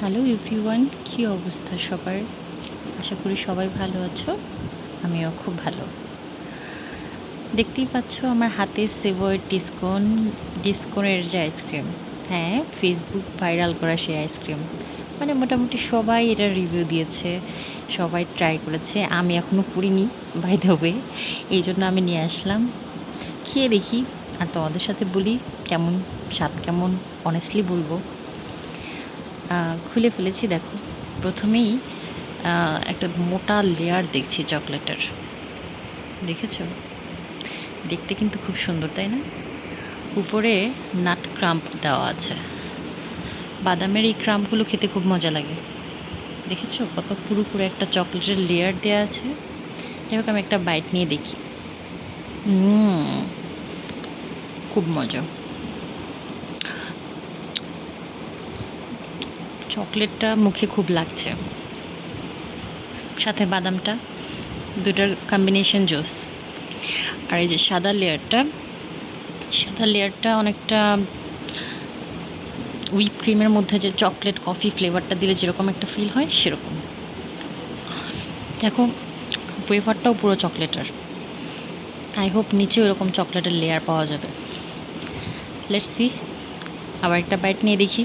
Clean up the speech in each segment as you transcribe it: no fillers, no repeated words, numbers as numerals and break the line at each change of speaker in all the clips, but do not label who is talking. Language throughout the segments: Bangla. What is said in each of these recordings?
হ্যালো এভরিওয়ান, কী অবস্থা সবার? আশা করি সবাই ভালো আছো। আমিও খুব ভালো। দেখতেই পাচ্ছ আমার হাতে সেভয়ের ডিসকনের যে আইসক্রিম। হ্যাঁ, ফেসবুক ভাইরাল করা সেই আইসক্রিম। মানে মোটামুটি সবাই এটার রিভিউ দিয়েছে, সবাই ট্রাই করেছে। আমি এখনও করিনি, বাই দ্য ওয়ে। এই জন্য আমি নিয়ে আসলাম, খেয়ে দেখি আর তোমাদের সাথে বলি কেমন স্বাদ, কেমন অনেস্টলি বলবো। খুলে ফেলেছি, দেখো। প্রথমেই একটা মোটা লেয়ার দেখছি চকলেটের, দেখেছো? দেখতে কিন্তু খুব সুন্দর, তাই না? উপরে নাট ক্রাম্প দেওয়া আছে। বাদামের এই ক্রাম্পগুলো খেতে খুব মজা লাগে, দেখেছো? কত পুরো একটা চকলেটের লেয়ার দেওয়া আছে। যাই হোক, আমি একটা বাইট নিয়ে দেখি। খুব মজা। চকলেটটা মুখে খুব লাগছে, সাথে বাদামটা, দুটার কম্বিনেশন জোস। আর এই যে সাদা লেয়ারটা অনেকটা হুইপ ক্রিমের মধ্যে যে চকলেট কফি ফ্লেভারটা দিলে যেরকম একটা ফিল হয় সেরকম। দেখো, ওয়েফারটাও পুরো চকলেটের। আই হোপ নিচেও এরকম চকলেটের লেয়ার পাওয়া যাবে। Let's see. আবার একটা বাইট নিয়ে দেখি।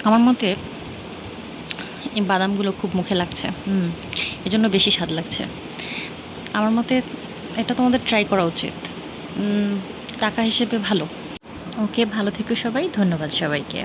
আমার মতে এই বাদামগুলো খুব মুখে লাগছে, এজন্য বেশি স্বাদ লাগছে আমার মতে। এটা তোমাদের ট্রাই করা উচিত। টাকা হিসেবে ভালো। ওকে, ভালো থেকো সবাই। ধন্যবাদ সবাইকে।